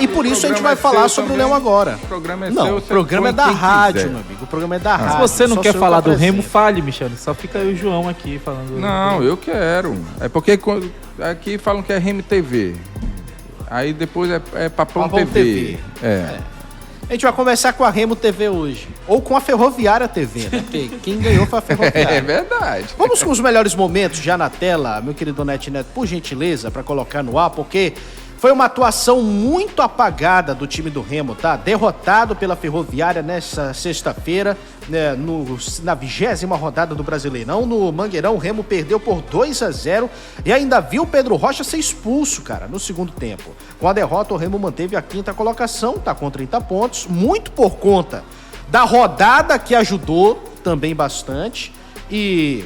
E por isso a gente vai falar sobre o Leão agora. O programa é não, seu, o programa é da rádio, meu amigo. O programa é da rádio. Se você não quer falar do Remo, Remo, fale, Michel. Só fica aí o João aqui falando. Não, eu quero. É porque aqui falam que é Remo TV. Aí depois é Papão TV. A gente vai conversar com a Remo TV hoje. Ou com a Ferroviária TV, né? Porque quem ganhou foi a Ferroviária. É verdade. Vamos com os melhores momentos já na tela, meu querido Neto, por gentileza, para colocar no ar, porque foi uma atuação muito apagada do time do Remo, tá? Derrotado pela Ferroviária nessa sexta-feira, né, na 20ª rodada do Brasileirão. No Mangueirão, o Remo perdeu por 2-0 e ainda viu o Pedro Rocha ser expulso, cara, no segundo tempo. Com a derrota, o Remo manteve a 5ª colocação, tá com 30 pontos, muito por conta da rodada que ajudou também bastante. E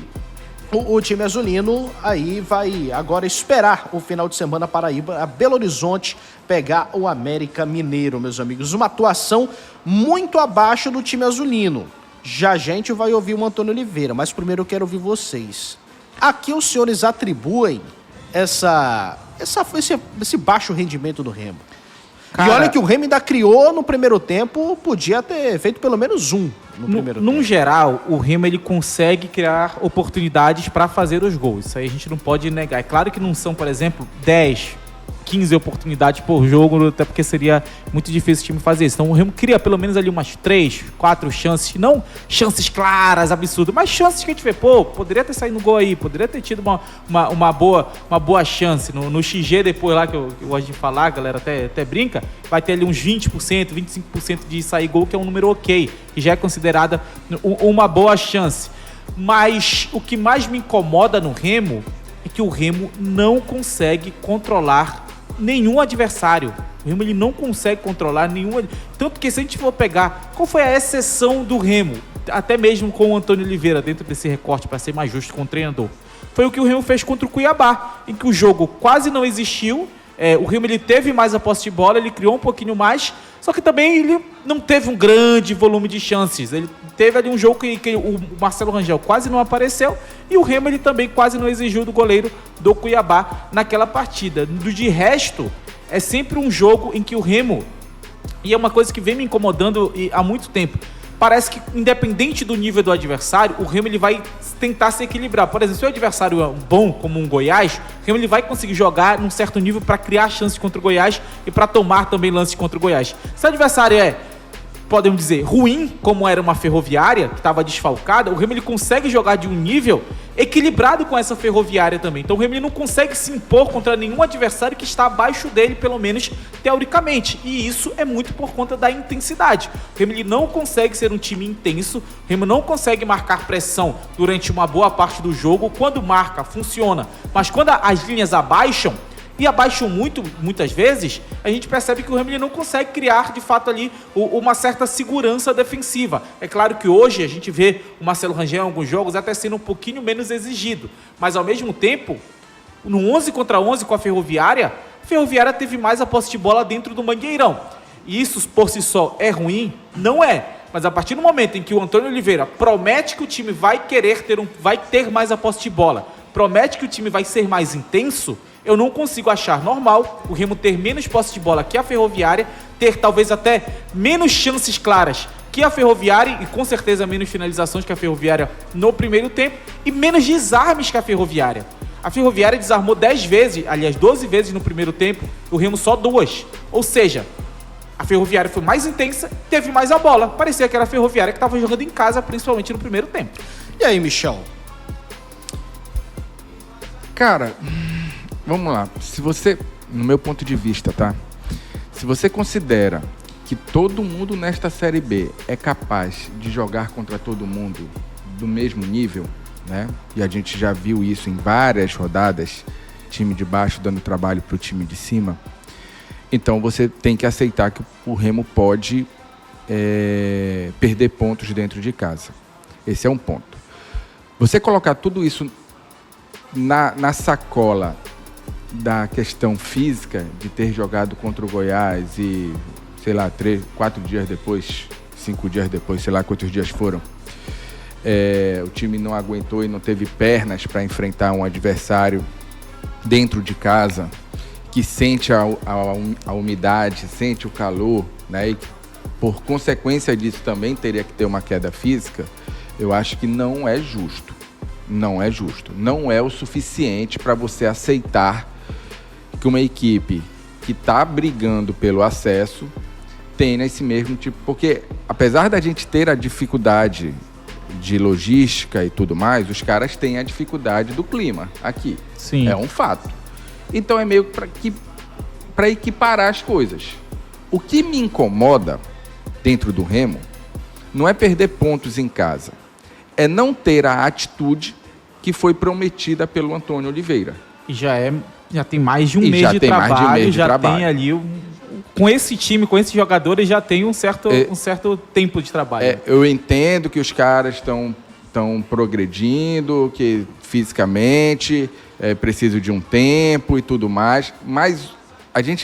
o time azulino aí vai agora esperar o final de semana para ir a Belo Horizonte pegar o América Mineiro, meus amigos. Uma atuação muito abaixo do time azulino. Já a gente vai ouvir o Antônio Oliveira, mas primeiro eu quero ouvir vocês. A que os senhores atribuem esse baixo rendimento do Remo? Cara, e olha que o Remo ainda criou no primeiro tempo, podia ter feito pelo menos um no primeiro tempo. No geral, o Remo ele consegue criar oportunidades para fazer os gols. Isso aí a gente não pode negar. É claro que não são, por exemplo, 10, 15 oportunidades por jogo, até porque seria muito difícil o time fazer isso. Então o Remo cria pelo menos ali umas 3, 4 chances, não chances claras, absurdas, mas chances que a gente vê, poderia ter saído no gol aí, poderia ter tido uma boa chance. No XG depois lá, que eu gosto de falar, a galera até brinca, vai ter ali uns 20%, 25% de sair gol, que é um número ok, que já é considerada uma boa chance. Mas o que mais me incomoda no Remo é que o Remo não consegue controlar nenhum adversário. O Remo ele não consegue controlar nenhum. Tanto que se a gente for pegar qual foi a exceção do Remo, até mesmo com o Antônio Oliveira dentro desse recorte, para ser mais justo com o treinador, foi o que o Remo fez contra o Cuiabá, em que o jogo quase não existiu. O Remo ele teve mais a posse de bola, ele criou um pouquinho mais, só que também ele não teve um grande volume de chances. Ele teve ali um jogo que o Marcelo Rangel quase não apareceu e o Remo ele também quase não exigiu do goleiro do Cuiabá naquela partida. De resto, é sempre um jogo em que o Remo, e é uma coisa que vem me incomodando há muito tempo, parece que independente do nível do adversário, o Remo ele vai tentar se equilibrar. Por exemplo, se o adversário é bom, como um Goiás, o Remo ele vai conseguir jogar num certo nível para criar chances contra o Goiás e para tomar também lances contra o Goiás. Se o adversário podemos dizer, ruim, como era uma Ferroviária, que estava desfalcada, o Remo ele consegue jogar de um nível equilibrado com essa Ferroviária também. Então o Remo ele não consegue se impor contra nenhum adversário que está abaixo dele, pelo menos teoricamente. E isso é muito por conta da intensidade. O Remo ele não consegue ser um time intenso, o Remo não consegue marcar pressão durante uma boa parte do jogo. Quando marca, funciona. Mas quando as linhas abaixam, e abaixam muitas vezes, a gente percebe que o Remo ele não consegue criar, de fato, ali uma certa segurança defensiva. É claro que hoje a gente vê o Marcelo Rangel em alguns jogos até sendo um pouquinho menos exigido, mas ao mesmo tempo, no 11 contra 11 com a Ferroviária teve mais a posse de bola dentro do Mangueirão. E isso, por si só, é ruim? Não é. Mas a partir do momento em que o Antônio Oliveira promete que o time vai ter mais a posse de bola, promete que o time vai ser mais intenso, eu não consigo achar normal o Remo ter menos posse de bola que a Ferroviária, ter talvez até menos chances claras que a Ferroviária e com certeza menos finalizações que a Ferroviária no primeiro tempo e menos desarmes que a Ferroviária. A Ferroviária desarmou 10 vezes, aliás 12 vezes no primeiro tempo, o Remo só 2. Ou seja, a Ferroviária foi mais intensa, teve mais a bola. Parecia que era a Ferroviária que estava jogando em casa, principalmente no primeiro tempo. E aí, Michel? Cara, vamos lá. Se você, no meu ponto de vista, tá? Se você considera que todo mundo nesta Série B é capaz de jogar contra todo mundo do mesmo nível, né? E a gente já viu isso em várias rodadas, time de baixo dando trabalho para o time de cima. Então você tem que aceitar que o Remo pode perder pontos dentro de casa. Esse é um ponto. Você colocar tudo isso na sacola da questão física de ter jogado contra o Goiás e, sei lá, 4 dias depois, 5 dias depois, sei lá quantos dias foram, o time não aguentou e não teve pernas para enfrentar um adversário dentro de casa que sente a umidade, sente o calor, né? E por consequência disso também teria que ter uma queda física, eu acho que não é justo. Não é justo. Não é o suficiente para você aceitar que uma equipe que está brigando pelo acesso tenha esse mesmo tipo... Porque, apesar da gente ter a dificuldade de logística e tudo mais, os caras têm a dificuldade do clima aqui. Sim. É um fato. Então é meio para equiparar as coisas. O que me incomoda dentro do Remo não é perder pontos em casa, é não ter a atitude que foi prometida pelo Antônio Oliveira. E já tem mais de um mês de trabalho, já tem ali com esse time, com esses jogadores, já tem um certo tempo de trabalho. Eu entendo que os caras estão progredindo, que fisicamente preciso de um tempo e tudo mais, mas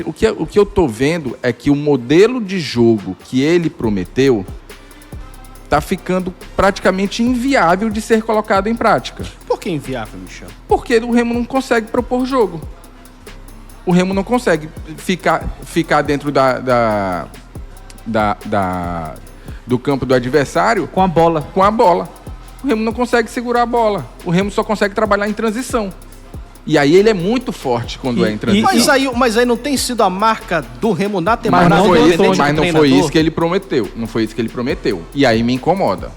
o que eu tô vendo é que o modelo de jogo que ele prometeu tá ficando praticamente inviável de ser colocado em prática. Por que inviável, Michel? Porque o Remo não consegue propor jogo. O Remo não consegue ficar dentro do campo do adversário Com a bola. com a bola. O Remo não consegue segurar a bola. O Remo só consegue trabalhar em transição. E aí ele é muito forte quando é em transição. Mas aí não tem sido a marca do Remo na temporada. Mas não independente do foi treinador? isso que ele prometeu. Não foi isso que ele prometeu. E aí me incomoda.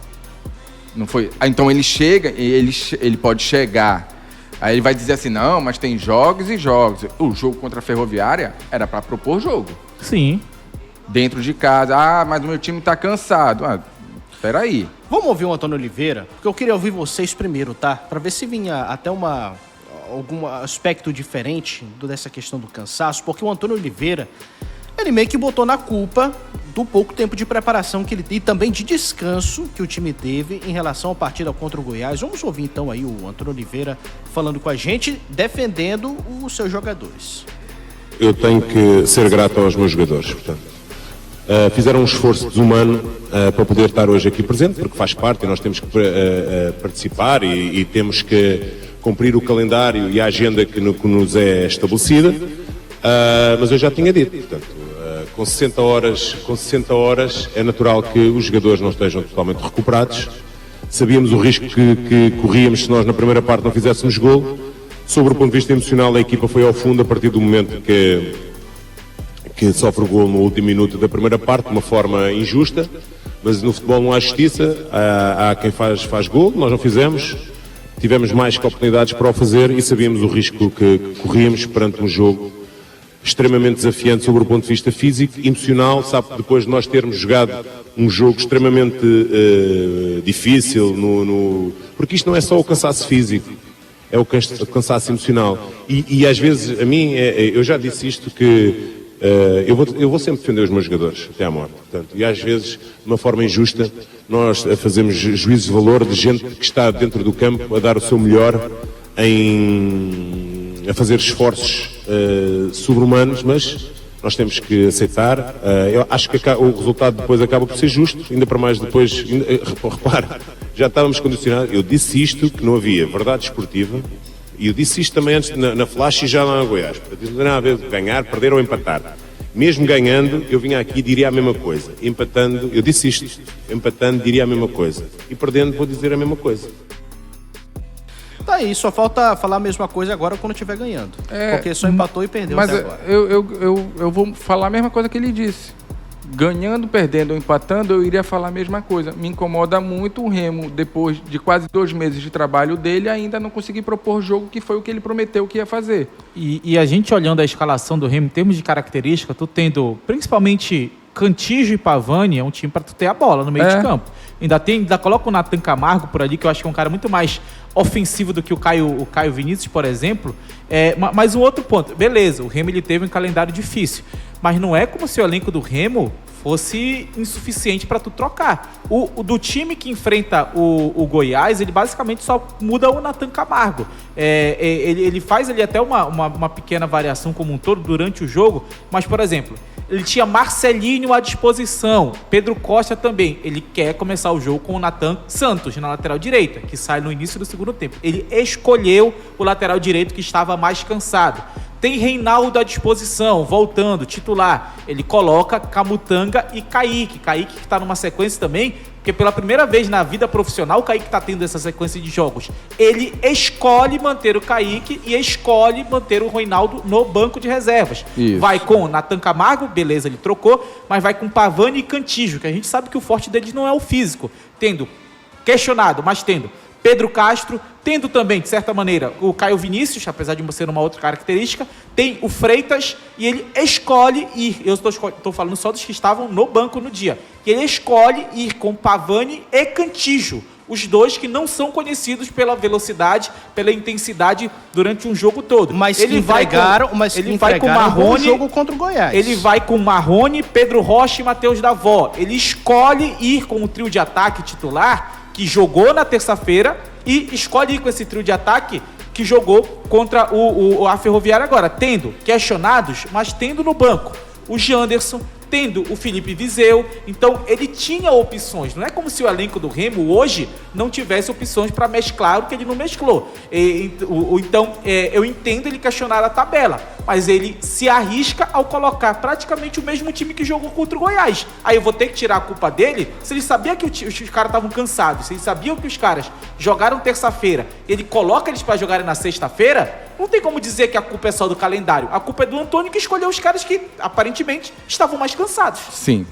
Não foi. Então ele chega, ele pode chegar. Aí ele vai dizer assim, não, mas tem jogos e jogos. O jogo contra a Ferroviária era para propor jogo. Sim. Dentro de casa. Ah, mas o meu time tá cansado. Ah, peraí. Vamos ouvir o Antônio Oliveira? Porque eu queria ouvir vocês primeiro, tá? Pra ver se vinha até algum aspecto diferente dessa questão do cansaço. Porque o Antônio Oliveira, ele meio que botou na culpa do pouco tempo de preparação que ele teve e também de descanso que o time teve em relação à partida contra o Goiás. Vamos ouvir então aí o Antônio Oliveira falando com a gente, defendendo os seus jogadores. Eu tenho que ser grato aos meus jogadores, portanto. Fizeram um esforço desumano para poder estar hoje aqui presente, porque faz parte e nós temos que participar e temos que cumprir o calendário e a agenda que nos é estabelecida, mas eu já tinha dito, portanto, com 60 horas é natural que os jogadores não estejam totalmente recuperados. Sabíamos o risco que corríamos se nós na primeira parte não fizéssemos golo. Sobre o ponto de vista emocional, a equipa foi ao fundo a partir do momento que sofre o golo no último minuto da primeira parte, de uma forma injusta, mas no futebol não há justiça, há quem faz golo, nós não fizemos, tivemos mais que oportunidades para o fazer e sabíamos o risco que corríamos perante um jogo extremamente desafiante sobre o ponto de vista físico, emocional, sabe, depois de nós termos jogado um jogo extremamente difícil, porque isto não é só o cansaço físico, é o cansaço emocional. E às vezes, a mim, eu já disse isto, que eu vou sempre defender os meus jogadores, até à morte. Portanto, e às vezes, de uma forma injusta, nós fazemos juízos de valor de gente que está dentro do campo a dar o seu melhor a fazer esforços sobre-humanos, mas nós temos que aceitar. Eu acho que o resultado depois acaba por ser justo, ainda para mais depois, repara, já estávamos condicionados. Eu disse isto, que não havia verdade esportiva, e eu disse isto também antes na Flash e já lá na Goiás. Não tem nada a ver de ganhar, perder ou empatar. Mesmo ganhando, eu vinha aqui e diria a mesma coisa. Empatando, eu disse isto, empatando diria a mesma coisa. E perdendo vou dizer a mesma coisa. Tá aí, só falta falar a mesma coisa agora quando estiver ganhando. Porque só empatou e perdeu Mas até agora. eu vou falar a mesma coisa que ele disse. Ganhando, perdendo ou empatando, eu iria falar a mesma coisa. Me incomoda muito o Remo, depois de quase 2 meses de trabalho dele, ainda não conseguir propor jogo, que foi o que ele prometeu que ia fazer. E a gente olhando a escalação do Remo, em termos de característica, tu tendo principalmente Cantígio e Pavani, é um time para tu ter a bola no meio de campo. Ainda coloca o Nathan Camargo por ali, que eu acho que é um cara muito mais ofensivo do que o Caio Vinícius, por exemplo. Mas um outro ponto, beleza, o Remo ele teve um calendário difícil, mas não é como se o elenco do Remo fosse insuficiente para tu trocar. Do time que enfrenta o Goiás, ele basicamente só muda o Nathan Camargo. Ele faz ali até uma pequena variação como um todo durante o jogo, mas, por exemplo, ele tinha Marcelinho à disposição, Pedro Costa também. Ele quer começar o jogo com o Nathan Santos na lateral direita, que sai no início do segundo tempo. Ele escolheu o lateral direito que estava mais cansado. tem Reinaldo à disposição, voltando, titular. Ele coloca Camutanga e Kaique. Kaique que tá numa sequência também, porque pela primeira vez na vida profissional o Kaique tá tendo essa sequência de jogos. Ele escolhe manter o Kaique e escolhe manter o Reinaldo no banco de reservas. Isso. Vai com Nathan Camargo, beleza, ele trocou, mas vai com Pavani e Cantígio, que a gente sabe que o forte deles não é o físico. Tendo questionado, mas tendo Pedro Castro, tendo também, de certa maneira, o Caio Vinícius, apesar de ser uma outra característica, tem o Freitas e ele escolhe ir, eu estou falando só dos que estavam no banco no dia, e ele escolhe ir com Pavani e Cantígio, os dois que não são conhecidos pela velocidade, pela intensidade durante um jogo todo. Mas ele vai com Marrone, um jogo contra o Goiás. Ele vai com Marrone, Pedro Rocha e Matheus Davó. Ele escolhe ir com o trio de ataque titular que jogou na terça-feira e escolhe ir com esse trio de ataque que jogou contra a Ferroviária agora, tendo questionados, mas tendo no banco o Janderson, tendo o Felipe Viseu. Então ele tinha opções, não é como se o elenco do Remo hoje não tivesse opções para mesclar o que ele não mesclou. Então eu entendo ele questionar a tabela, mas ele se arrisca ao colocar praticamente o mesmo time que jogou contra o Goiás. Aí eu vou ter que tirar a culpa dele, se ele sabia que os caras estavam cansados, se ele sabia que os caras jogaram terça-feira, ele coloca eles para jogarem na sexta-feira, não tem como dizer que a culpa é só do calendário. A culpa é do Antônio, que escolheu os caras que aparentemente estavam mais cansados. Sim,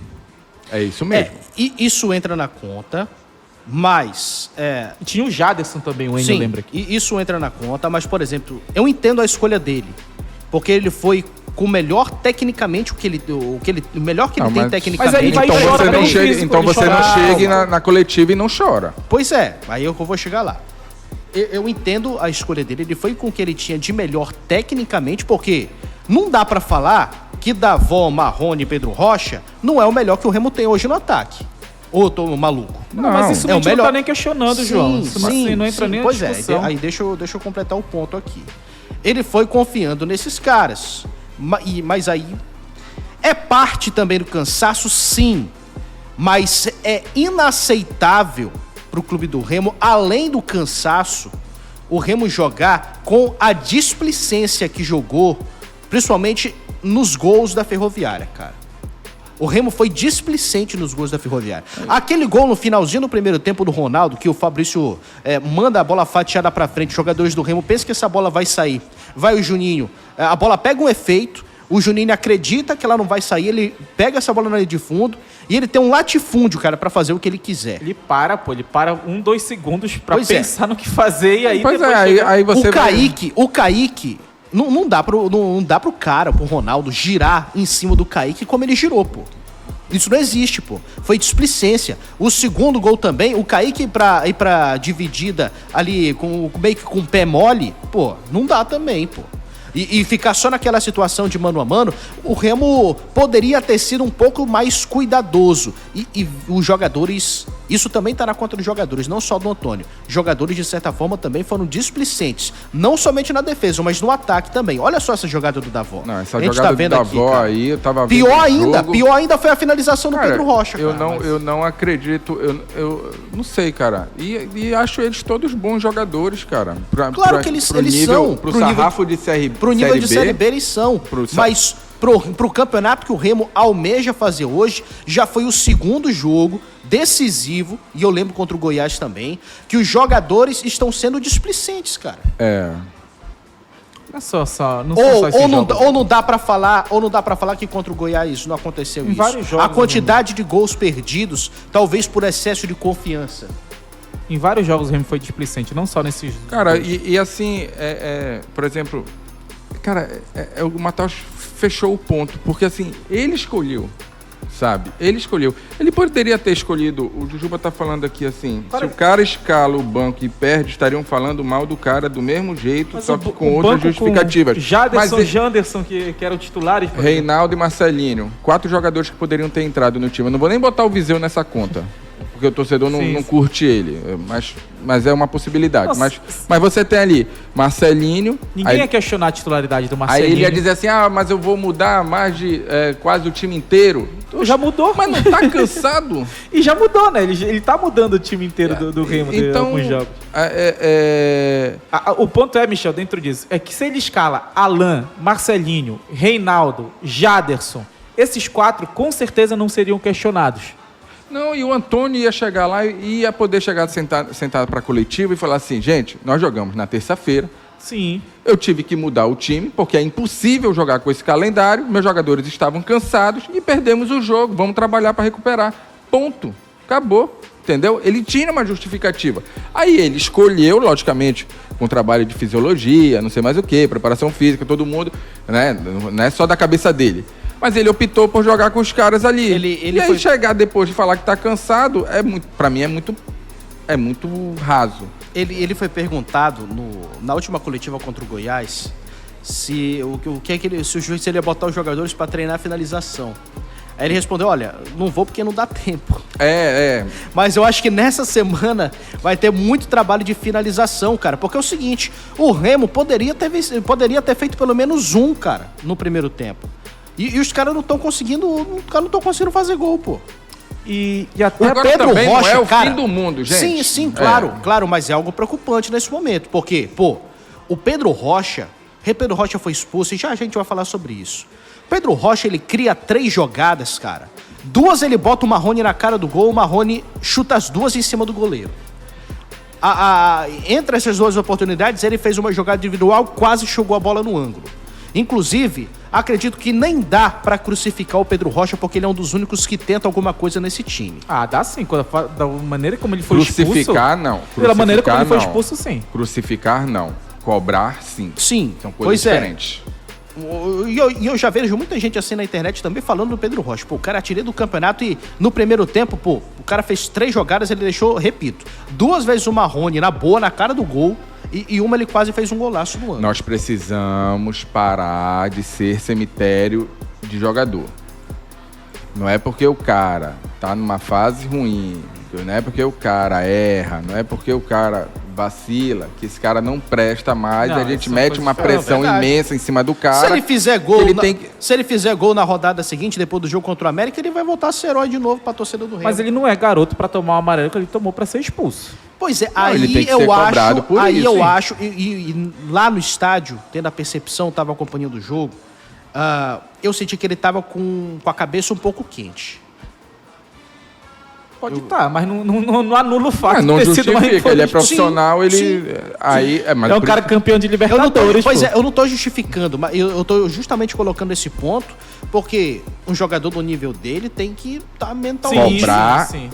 é isso mesmo. E isso entra na conta, mas... E tinha o Jaderson também, o Enio lembra aqui. E isso entra na conta, mas, por exemplo, eu entendo a escolha dele, porque ele foi com o melhor tecnicamente, o melhor que ele tem tecnicamente. Mas aí vai então você não chegue na coletiva e não chora. Pois é, aí eu vou chegar lá. Eu entendo a escolha dele, ele foi com o que ele tinha de melhor tecnicamente, porque não dá pra falar que Davó, Marrone e Pedro Rocha não é o melhor que o Remo tem hoje no ataque. Ou eu tô maluco? Não, mas isso é a o gente melhor. Não tá nem questionando, João. Isso não entra nem na discussão. Pois é, aí deixa eu completar o ponto aqui. Ele foi confiando nesses caras, mas aí é parte também do cansaço, sim, mas é inaceitável pro clube do Remo, além do cansaço, o Remo jogar com a displicência que jogou, principalmente nos gols da Ferroviária, cara. O Remo foi displicente nos gols da Ferroviária. Aquele gol no finalzinho do primeiro tempo do Ronaldo, que o Fabrício manda a bola fatiada pra frente, os jogadores do Remo pensam que essa bola vai sair. Vai o Juninho, a bola pega um efeito, o Juninho acredita que ela não vai sair, ele pega essa bola na linha de fundo e ele tem um latifúndio, cara, pra fazer o que ele quiser. Ele para 1-2 segundos pra pensar no que fazer e aí depois aí você o Kaique não dá pro cara, pro Ronaldo, girar em cima do Kaique como ele girou, pô. Isso não existe, pô. Foi displicência. O segundo gol também, o Kaique ir pra dividida ali meio que com o pé mole, pô, não dá também, pô. E ficar só naquela situação de mano a mano, o Remo poderia ter sido um pouco mais cuidadoso. E os jogadores... Isso também tá na conta dos jogadores, não só do Antônio. Jogadores, de certa forma, também foram displicentes. Não somente na defesa, mas no ataque também. Olha só essa jogada do Davó. Não, essa jogada do Davó aí, eu tava vendo pior ainda foi a finalização do Pedro Rocha, cara. Eu não acredito, eu não sei, cara. E acho eles todos bons jogadores, cara. Claro que eles são. Pro sarrafo de Série B. Pro nível de Série B eles são. Mas pro campeonato que o Remo almeja fazer hoje, já foi o segundo jogo decisivo, e eu lembro contra o Goiás também, que os jogadores estão sendo displicentes, cara. Não é só ou não dá pra falar que contra o Goiás não aconteceu isso. Vários jogos, a quantidade de gols perdidos, talvez por excesso de confiança. Em vários jogos o Remo foi displicente, não só nesses... Cara, e assim, por exemplo, cara, o Matheus fechou o ponto, porque assim, ele escolheu, sabe? Ele escolheu. Ele poderia ter escolhido, o Jujuba tá falando aqui assim, se o cara escala o banco e perde, estariam falando mal do cara do mesmo jeito, mas só que com outras justificativas. Jaderson, Janderson, que eram titulares. Reinaldo e Marcelinho, 4 jogadores que poderiam ter entrado no time. Eu não vou nem botar o Viseu nessa conta, porque o torcedor não curte ele, mas é uma possibilidade. Mas você tem ali Marcelinho... Ninguém ia questionar a titularidade do Marcelinho. Aí ele ia dizer assim, mas eu vou mudar mais de quase o time inteiro. Já mudou. Mas não tá cansado? E já mudou, né? Ele tá mudando o time inteiro do Remo de Então, alguns jogos. O ponto é, Michel, dentro disso, é que se ele escala Alan, Marcelinho, Reinaldo, Jaderson, esses 4 com certeza não seriam questionados. Não, e o Antônio ia chegar lá e ia poder chegar sentado para a coletiva e falar assim, gente, nós jogamos na terça-feira. Sim. Eu tive que mudar o time, porque é impossível jogar com esse calendário. Meus jogadores estavam cansados e perdemos o jogo. Vamos trabalhar para recuperar. Ponto. Acabou. Entendeu? Ele tinha uma justificativa. Aí ele escolheu, logicamente, com trabalho de fisiologia, não sei mais o que, preparação física, todo mundo, né? Não é só da cabeça dele. Mas ele optou por jogar com os caras ali. E aí chegar depois de falar que tá cansado, para mim é muito raso. Ele foi perguntado na última coletiva contra o Goiás se o juiz ia botar os jogadores para treinar a finalização. Aí ele respondeu, olha, não vou porque não dá tempo. Mas eu acho que nessa semana vai ter muito trabalho de finalização, cara. Porque é o seguinte, o Remo poderia ter feito pelo menos um, cara, no primeiro tempo. E os caras não estão conseguindo fazer gol, pô. E até o Pedro também Rocha, não é o cara, fim do mundo, gente. Sim, claro, mas é algo preocupante nesse momento, porque, o Pedro Rocha foi expulso e já a gente vai falar sobre isso. O Pedro Rocha, ele cria 3 jogadas, cara. 2 ele bota o Marrone na cara do gol, o Marrone chuta as 2 em cima do goleiro. Entre essas 2 oportunidades, ele fez uma jogada individual, quase jogou a bola no ângulo. Inclusive, acredito que nem dá pra crucificar o Pedro Rocha, porque ele é um dos únicos que tenta alguma coisa nesse time. Dá sim. Da maneira como ele foi expulso... Crucificar, não. Pela maneira como ele foi expulso, sim. Crucificar, não. Cobrar, sim. Sim, são coisas diferentes. E eu já vejo muita gente assim na internet também falando do Pedro Rocha. O cara tirei do campeonato e no primeiro tempo, o cara fez 3 jogadas, ele deixou, repito, 2 vezes o Marrone na boa, na cara do gol, e uma ele quase fez um golaço no ano. Nós precisamos parar de ser cemitério de jogador. Não é porque o cara tá numa fase ruim, não é porque o cara erra, não é porque o cara vacila, que esse cara não presta mais, a gente mete uma pressão imensa em cima do cara. Se ele fizer gol, se ele fizer gol na rodada seguinte, depois do jogo contra o América, ele vai voltar a ser herói de novo pra torcida do Remo. Mas ele não é garoto pra tomar o amarelo que ele tomou pra ser expulso. Pois é, não, aí eu acho, e lá no estádio, tendo a percepção, tava acompanhando o jogo, eu senti que ele tava com a cabeça um pouco quente. Pode estar, mas não anula o fato não de ter sido uma justifica, ele é profissional, sim. É um cara campeão de Libertadores. Eu não tô justificando, mas eu tô justamente colocando esse ponto, porque um jogador do nível dele tem que estar mentalmente...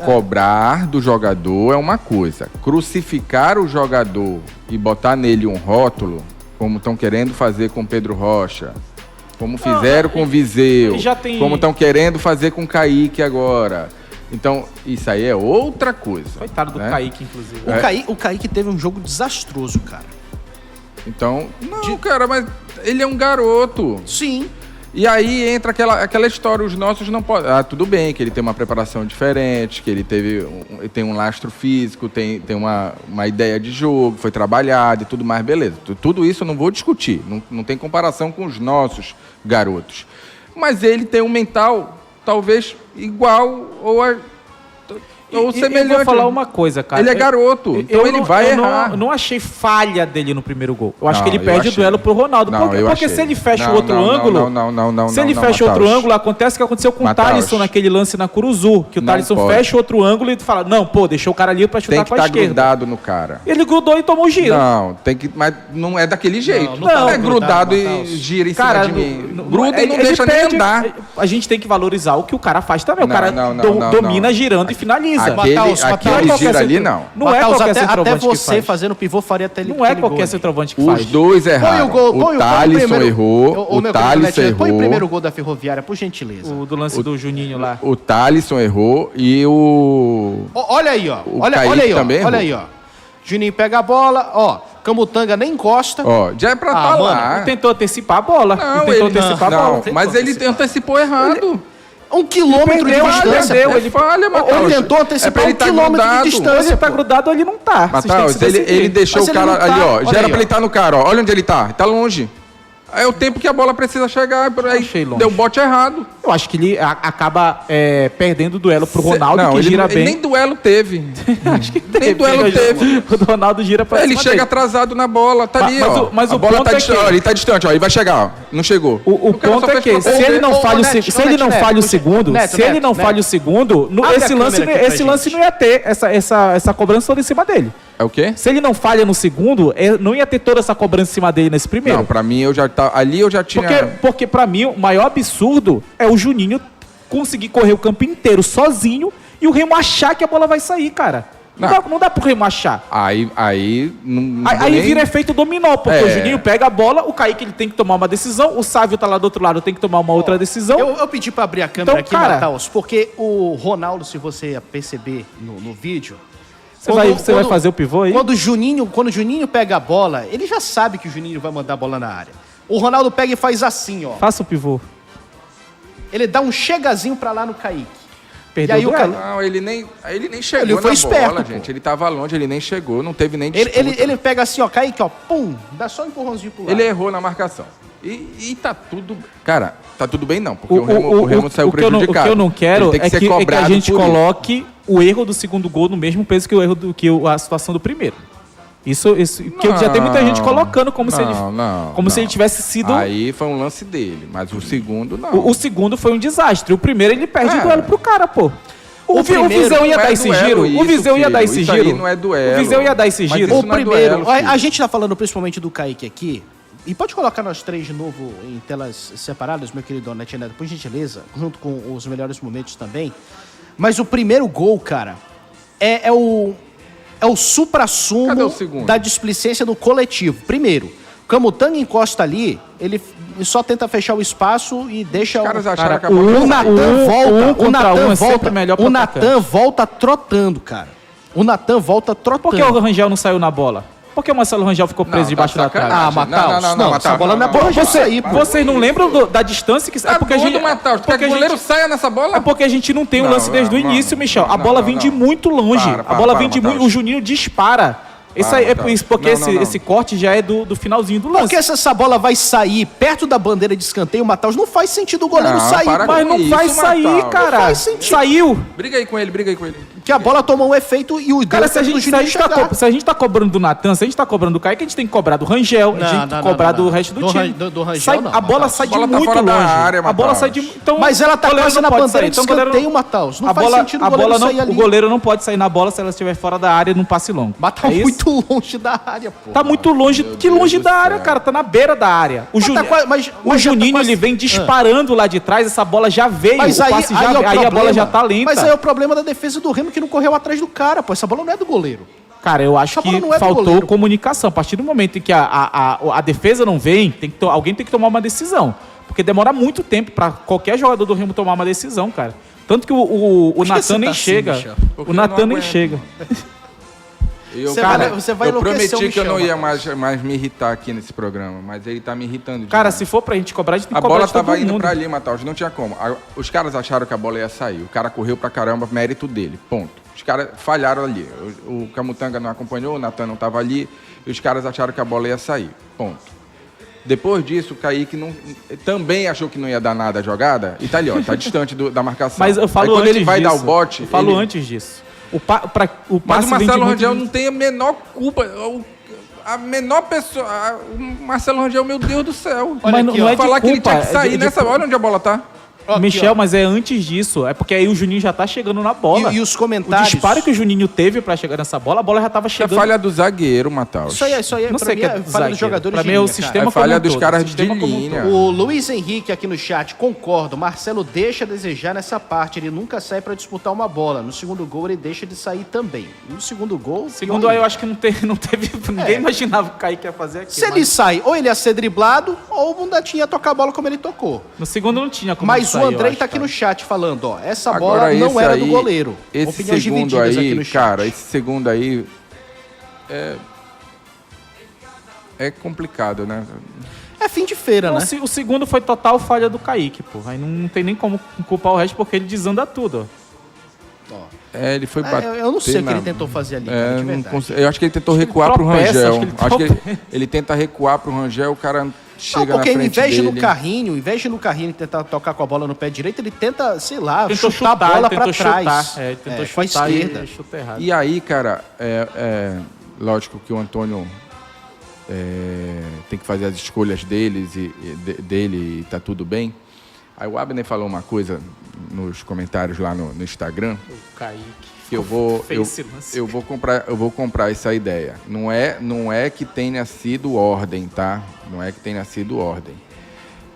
Cobrar do jogador é uma coisa. Crucificar o jogador e botar nele um rótulo, como estão querendo fazer com Pedro Rocha, como fizeram com o Viseu, como estão querendo fazer com o Kaique agora... Então, isso aí é outra coisa. Coitado do Kaique, inclusive. O Kaique teve um jogo desastroso, cara. Então, cara, mas ele é um garoto. Sim. E aí entra aquela história, os nossos não podem... tudo bem que ele tem uma preparação diferente, que ele tem um lastro físico, tem uma ideia de jogo, foi trabalhado e tudo mais, beleza. Tudo isso eu não vou discutir, não tem comparação com os nossos garotos. Mas ele tem um mental... talvez igual ou semelhante. Eu vou falar uma coisa, cara. Ele é garoto, então ele vai errar. Eu não achei falha dele no primeiro gol. Eu acho que ele perde o duelo pro Ronaldo. Porque se ele fecha o outro ângulo... Se ele fecha outro ângulo, acontece o que aconteceu com o Thalisson naquele lance na Curuzu. Que o Thalisson fecha outro ângulo e fala, deixou o cara ali pra chutar com a esquerda. Tem que estar grudado no cara. Ele grudou e tomou giro. Mas não é daquele jeito. Não é grudado e gira em cima de mim. Gruda e não deixa nem andar. A gente tem que valorizar o que o cara faz também. O cara domina girando e finaliza. Aquele gira ali, não. Não é qualquer centroavante até você fazendo pivô faria até ele. Não é qualquer centroavante que faz. Os dois erraram. O Thalisson errou. O Thalisson errou. Põe o primeiro gol da Ferroviária, por gentileza. O do lance do Juninho lá. O Thalisson errou e o... Olha aí, ó. Olha aí, ó. Juninho pega a bola, ó. Camutanga nem encosta. Já é pra estar lá. Ele tentou antecipar a bola. Mas ele antecipou errado. 1 quilômetro de distância. Ele falha, Matheus. Ele tentou antecipar 1 quilômetro de distância. Ou ele tá grudado ou ele não tá. Matheus, ele deixou o cara ali, ó. Já era pra ele estar no cara, ó. Olha onde ele tá. Tá longe. É o tempo que a bola precisa chegar. Aí deu bote errado. Eu acho que ele acaba perdendo o duelo pro Ronaldo, Não, que ele, gira ele bem. nem duelo teve. Acho que Nem duelo teve. O Ronaldo gira pra Ele cima chega dele. atrasado na bola, tá ali, ó. Mas a o bola ponto tá é distante, que- ó, ele tá distante, ó, ele vai chegar, ó. Não chegou. O cara ponto só é fez que pra- se ele não Ô, falha o Neto, se ele não Neto, falha o Neto, segundo, Neto, se ele Neto, não Neto. falha o segundo, Abre esse a lance câmera aqui pra esse lance gente. não ia ter essa cobrança toda em cima dele. É o quê? Se ele não falha no segundo, não ia ter toda essa cobrança em cima dele nesse primeiro. Não, pra mim ali eu já tinha... Porque pra mim, o maior absurdo é o Juninho conseguir correr o campo inteiro sozinho e o Remo achar que a bola vai sair, cara. Não dá pro Remo achar. Aí não vou Aí nem- vira efeito dominó, porque É. o Juninho pega a bola, o Kaique ele tem que tomar uma decisão, o Sávio tá lá do outro lado, tem que tomar uma outra decisão. Eu pedi pra abrir a câmera Então, aqui, cara- Mataus, porque o Ronaldo, se você perceber no vídeo... Você vai fazer o pivô aí? Quando o Juninho pega a bola, ele já sabe que o Juninho vai mandar a bola na área. O Ronaldo pega e faz assim, ó. Faça o pivô. Ele dá um chegazinho pra lá no Kaique. Perdeu E aí o o duelo. Não, ele nem chegou Ele foi na esperto, bola, pô. gente. Ele tava longe, ele nem chegou, não teve nem disputa. Ele pega assim, ó, Kaique, ó, pum, dá só um empurrãozinho pro lado. Ele errou na marcação. E tá tudo... Cara, tá tudo bem não, porque o Remo saiu o que eu não- prejudicado. O que eu não quero Ele tem é ser que a cobrado gente por isso. coloque o erro do segundo gol no mesmo peso que o erro a situação do primeiro. Isso que já tem muita gente colocando como se ele tivesse sido... Aí foi um lance dele, mas o segundo não. O segundo foi um desastre. O primeiro ele perde o duelo pro cara, pô. O primeiro Viseu ia não dar é esse duelo giro. isso, O Viseu ia dar esse filho. Isso giro. aí não é duelo. O Viseu ia dar esse Mas giro. isso O não é primeiro, duelo, filho. a gente tá falando principalmente do Kaique aqui, e pode colocar nós três de novo em telas separadas, meu querido Neto Neto, por gentileza, junto com os melhores momentos também. Mas o primeiro gol, cara, é o Cadê supra-sumo o segundo? da displicência do coletivo. Primeiro, o Camutanga encosta ali, ele só tenta fechar o espaço e deixa Os caras o... acharam Cara, que a bola O ia sair. Natan volta, contra o Natan um é sempre volta, melhor pro o atacante. Natan volta trotando, cara. O Natan volta trotando. Por que o Rangel não saiu na bola? Por que o Marcelo Rangel ficou preso Não, debaixo tá da trave? sacanagem. Mataus, Não, essa Mataus, bola não é não, bola não. de sair, pô. Vocês não lembram da distância que... É porque a gente... Matheus, quer que o goleiro saia nessa bola? É porque a gente não tem o Não, lance desde o não, início, mano. Michel. A Não, bola não, vem não. de muito longe. Para, A bola vem de Matheus. muito... O Juninho dispara. Isso aí, Matheus. isso porque Não. esse corte já é do finalzinho do lance. Porque se essa bola vai sair perto da bandeira de escanteio, Mataus, não faz sentido o goleiro Não, sair. para pô. Mas com não isso, vai sair, Matheus. cara. Não faz sentido. Saiu. Briga aí com ele. Que a bola tomou um efeito e o Cara, se a do gente chegar. se a gente tá cobrando do Natan, se a gente tá cobrando do Kaique, a gente tem que cobrar do Rangel, a gente tem que cobrar do resto do time. Do Rangel, Sai- não, a bola Matheus. sai de A bola tá muito fora da longe. área, A bola Matheus. sai de... Então, Mas ela tá o goleiro quase não na pode bandeira sair. de Então, o goleiro escanteio, Mataus. Não a faz bola, sentido a o goleiro bola não, sair ali. o goleiro não pode sair na bola se ela estiver fora da área num passe longo. Mas tá É isso? muito longe da área, pô. Tá muito longe. Que Deus longe do da área, céu. cara. Tá na beira da área. O, Mas tá quase- mas o já tá Juninho, quase- ele vem disparando lá de trás. Essa bola já veio. Mas o aí, passe já, aí, é o aí a bola problema. já tá lenta. Mas aí é o problema da defesa do Remo que não correu atrás do cara, pô. Essa bola não é do goleiro. Cara, eu acho Essa bola que não é do faltou goleiro. comunicação. A partir do momento em que a defesa não vem, alguém tem que tomar uma decisão. Porque demora muito tempo pra qualquer jogador do Remo tomar uma decisão, cara. Tanto que o Por que Natan você nem tá assim, chega. Michel? Porque O eu Natan não nem aguento. chega. Você vai eu enlouquecer o prometi que eu não Michel, ia Matheus. mais me irritar aqui nesse programa, mas ele tá me irritando. Cara, demais. se for pra gente cobrar, a gente tem A que cobrar bola de todo tava indo mundo. pra ali, Matheus, não tinha como. Os caras acharam que a bola ia sair. O cara correu pra caramba, mérito dele, ponto. Os caras falharam ali. O Camutanga não acompanhou, o Natan não tava ali, e os caras acharam que a bola ia sair, ponto. Depois disso, o Kaique também achou que não ia dar nada a jogada, e tá ali, ó, tá distante da marcação. Mas eu falo Aí, quando antes ele vai disso, dar o bote... Eu falo ele- antes disso. O passe Mas o vem de Marcelo muito Rangel de- não tem a menor culpa. A menor pessoa... O Marcelo Rangel, meu Deus do céu. Mas não- não é de falar que ele culpa, tinha que é sair de- nessa... Olha onde a bola tá. Aqui, Michel, ó. mas é antes disso. É porque aí o Juninho já tá chegando na bola. E os comentários... O disparo que o Juninho teve pra chegar nessa bola, a bola já tava É chegando. falha do zagueiro, Matheus. Isso aí Não pra sei mim que é é falha zagueiro. dos jogadores Pra de mim é o linha, cara. sistema É falha como um dos todo, caras o sistema de como um linha. todo. O Luiz Henrique aqui no chat, concordo, Marcelo deixa a desejar nessa parte, ele nunca sai pra disputar uma bola. No segundo gol ele deixa de sair também. No segundo gol... Segundo pior aí, eu ainda. acho que não teve ninguém imaginava que o Kaique ia fazer aquilo. Se ele sai, ou ele ia ser driblado, ou o Mundatinha ia tocar a bola como ele tocou. No segundo não tinha como Mas sair, o Andrei eu tá acho, aqui no cara. chat falando, ó, essa Agora, bola não esse era aí- do goleiro. Esse Opiniões segundo divididas aqui aí, no chat. cara, esse segundo aí é complicado, né? É fim de feira, Não, né? o segundo foi total falha do Kaique, pô. Aí não tem nem como culpar o resto porque ele desanda tudo, ó. Ele foi bater. Eu não sei o que na- ele tentou fazer ali, cara, de não verdade. eu acho que ele tentou Acho que ele recuar pro tropeça, Rangel. acho que ele Acho que tropeça. ele tenta recuar pro Rangel, o cara chega porque na frente em vez de dele. no carrinho tentar tocar com a bola no pé direito, ele tenta, sei lá, Tentou chutar a bola pra trás. Ele tentou com a chutar esquerda. e chutou errado. E aí, cara, lógico que o Antônio tem que fazer as escolhas dele e tá tudo bem. Aí o Abner falou uma coisa nos comentários lá no Instagram. O Kaique. Que eu vou comprar essa ideia. Não é que tenha sido ordem, tá? Não é que tenha sido ordem.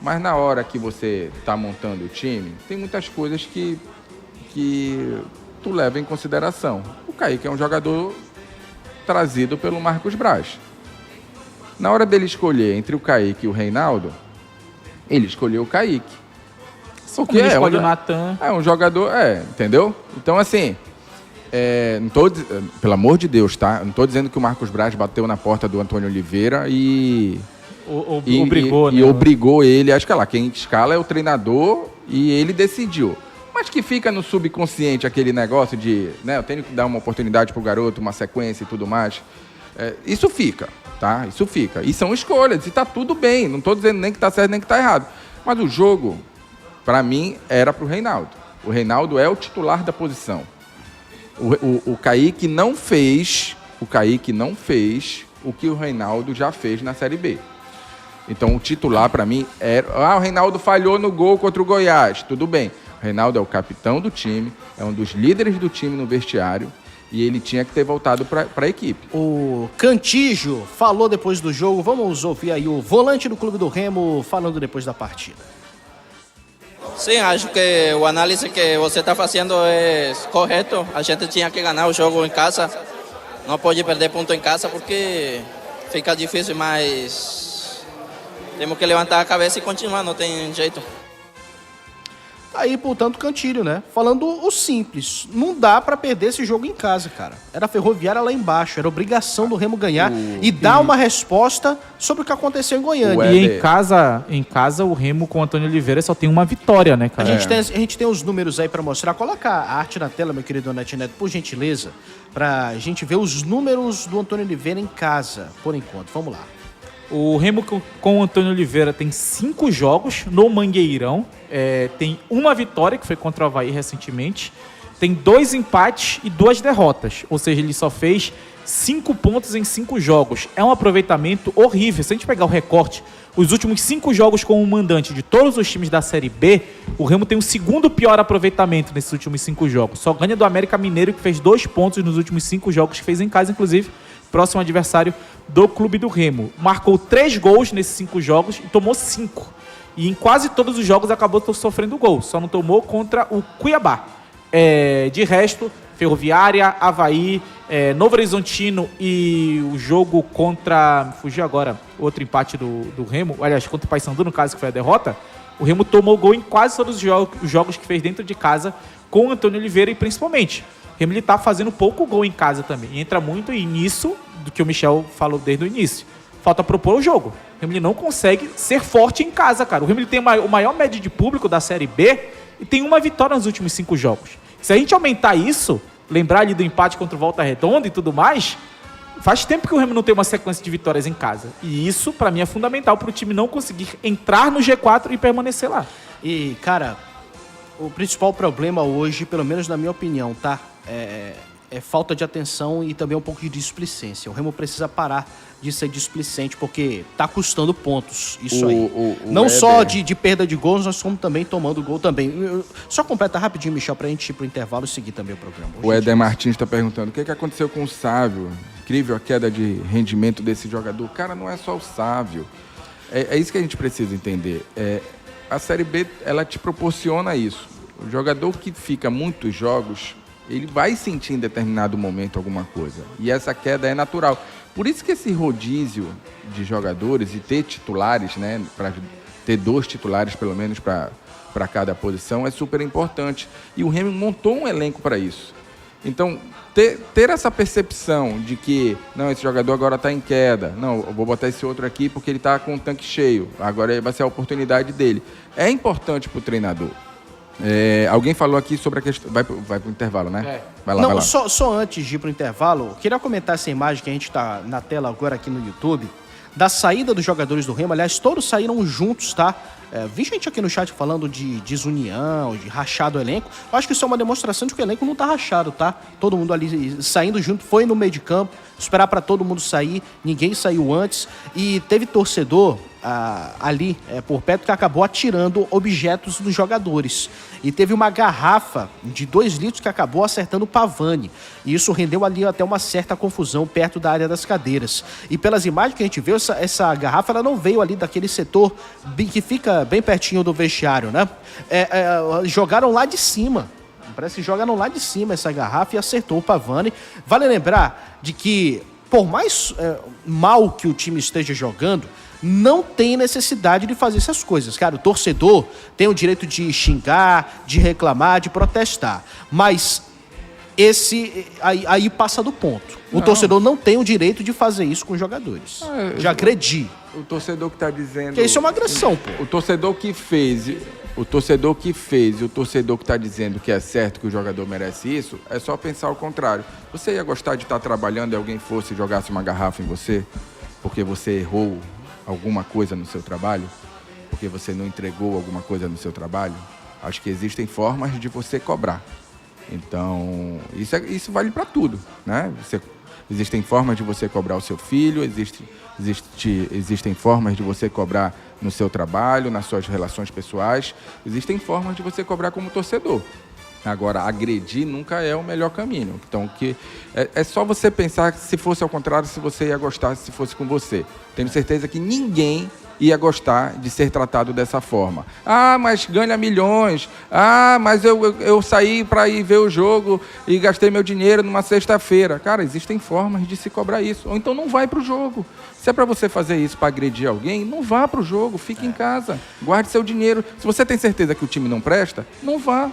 Mas na hora que você está montando o time, tem muitas coisas que tu leva em consideração. O Kaique é um jogador trazido pelo Marcos Braz. Na hora dele escolher entre o Kaique e o Reinaldo, ele escolheu o Kaique. Porque ele escolhe o Natan. É um jogador, entendeu? Então, assim, pelo amor de Deus, tá? Não estou dizendo que o Marcos Braz bateu na porta do Antônio Oliveira e obrigou ele a escalar. Quem escala é o treinador e ele decidiu. Mas que fica no subconsciente aquele negócio de, né, eu tenho que dar uma oportunidade pro garoto, uma sequência e tudo mais. Isso fica, tá? Isso fica. E são escolhas, e tá tudo bem. Não estou dizendo nem que tá certo nem que tá errado. Mas o jogo, para mim, era pro Reinaldo. O Reinaldo é o titular da posição. O Kaique não fez o que o Reinaldo já fez na Série B. Então, o titular, para mim, era... o Reinaldo falhou no gol contra o Goiás. Tudo bem. O Reinaldo é o capitão do time, é um dos líderes do time no vestiário e ele tinha que ter voltado para a equipe. O Cantígio falou depois do jogo. Vamos ouvir aí o volante do Clube do Remo falando depois da partida. Sim, acho que o análise que você está fazendo é correto. A gente tinha que ganhar o jogo em casa. Não pode perder ponto em casa porque fica difícil, mas temos que levantar a cabeça e continuar, não tem jeito. Aí, portanto, Cantilho, né? Falando o simples. Não dá pra perder esse jogo em casa, cara. Era a Ferroviária lá embaixo. Era obrigação do Remo ganhar e dar uma resposta sobre o que aconteceu em Goiânia. E em casa, o Remo com o Antônio Oliveira só tem uma vitória, né, cara? A gente tem os números aí pra mostrar. Coloca a arte na tela, meu querido NetNet, por gentileza, pra gente ver os números do Antônio Oliveira em casa, por enquanto. Vamos lá. O Remo com o Antônio Oliveira tem 5 jogos no Mangueirão. Tem uma vitória, que foi contra o Avaí recentemente. Tem 2 empates e 2 derrotas. Ou seja, ele só fez 5 pontos em 5 jogos. É um aproveitamento horrível. Se a gente pegar o recorte, os últimos 5 jogos como mandante de todos os times da Série B, o Remo tem o segundo pior aproveitamento nesses últimos 5 jogos. Só ganha do América Mineiro, que fez 2 pontos nos últimos 5 jogos que fez em casa, inclusive. Próximo adversário do Clube do Remo. Marcou 3 gols nesses 5 jogos e tomou 5. E em quase todos os jogos acabou sofrendo gol. Só não tomou contra o Cuiabá. De resto, Ferroviária, Avaí, Novo Horizontino e o jogo contra... Fugiu agora, outro empate do Remo. Aliás, contra o Paysandu, no caso, que foi a derrota. O Remo tomou gol em quase todos os jogos que fez dentro de casa com o Antônio Oliveira e principalmente... O Remo tá fazendo pouco gol em casa também. Entra muito nisso do que o Michel falou desde o início. Falta propor o jogo. O Remo não consegue ser forte em casa, cara. O Remo tem o maior média de público da Série B e tem uma vitória nos últimos 5 jogos. Se a gente aumentar isso, lembrar ali do empate contra o Volta Redonda e tudo mais, faz tempo que o Remo não tem uma sequência de vitórias em casa. E isso, pra mim, é fundamental pro time não conseguir entrar no G4 e permanecer lá. E, cara, o principal problema hoje, pelo menos na minha opinião, tá? É falta de atenção e também um pouco de displicência. O Remo precisa parar de ser displicente, porque tá custando pontos isso aí. Não só de perda de gols, nós estamos também tomando gol também. Só completa rapidinho, Michel, pra gente ir pro intervalo e seguir também o programa. O Éder Martins está perguntando o que aconteceu com o Sávio. Incrível a queda de rendimento desse jogador. Cara, não é só o Sávio. É isso que a gente precisa entender. A Série B, ela te proporciona isso. O jogador que fica muitos jogos... ele vai sentir em determinado momento alguma coisa. E essa queda é natural. Por isso que esse rodízio de jogadores e ter titulares, né, para ter 2 titulares pelo menos para cada posição é super importante. E o Remo montou um elenco para isso. Então, ter essa percepção de que, não, esse jogador agora está em queda, não, eu vou botar esse outro aqui porque ele está com o tanque cheio, agora vai ser a oportunidade dele. É importante para o treinador. Alguém falou aqui sobre a questão... Vai pro intervalo, né? Vai lá, não, vai lá. Só antes de ir pro intervalo, queria comentar essa imagem que a gente tá na tela agora aqui no YouTube. da saída dos jogadores do Remo. Aliás, todos saíram juntos, tá? Vi gente aqui no chat falando de desunião, de rachado o elenco. Eu acho que isso é uma demonstração de que o elenco não tá rachado, tá? Todo mundo ali saindo junto, foi no meio de campo, esperar para todo mundo sair, ninguém saiu antes. E teve torcedor ali por perto que acabou atirando objetos dos jogadores. E teve uma garrafa de 2 litros que acabou acertando o Pavani. E isso rendeu ali até uma certa confusão perto da área das cadeiras. E pelas imagens que a gente viu, essa garrafa ela não veio ali daquele setor que fica bem pertinho do vestiário, né? Jogaram lá de cima. Parece que jogaram lá de cima essa garrafa e acertou o Pavani. Vale lembrar de que, por mais mal que o time esteja jogando, não tem necessidade de fazer essas coisas. Cara, o torcedor tem o direito de xingar, de reclamar, de protestar. Mas aí passa do ponto. O torcedor não tem o direito de fazer isso com os jogadores. De agredir. O torcedor que está dizendo... Porque isso é uma agressão, pô. O torcedor que fez e o torcedor que está dizendo que é certo que o jogador merece isso, é só pensar ao contrário. Você ia gostar de estar trabalhando e alguém fosse e jogasse uma garrafa em você porque você errou alguma coisa no seu trabalho? Porque você não entregou alguma coisa no seu trabalho? Acho que existem formas de você cobrar. Então, isso vale para tudo, né? Existem formas de você cobrar o seu filho, existem formas de você cobrar no seu trabalho, nas suas relações pessoais, existem formas de você cobrar como torcedor. Agora, agredir nunca é o melhor caminho. Então, é só você pensar que se fosse ao contrário, se você ia gostar se fosse com você. Tenho certeza que ninguém ia gostar de ser tratado dessa forma. Ah, mas ganha milhões. Ah, mas eu saí para ir ver o jogo e gastei meu dinheiro numa sexta-feira. Cara, existem formas de se cobrar isso. Ou então não vai para o jogo. Se é para você fazer isso para agredir alguém, não vá para o jogo, fique em casa. Guarde seu dinheiro. Se você tem certeza que o time não presta, não vá.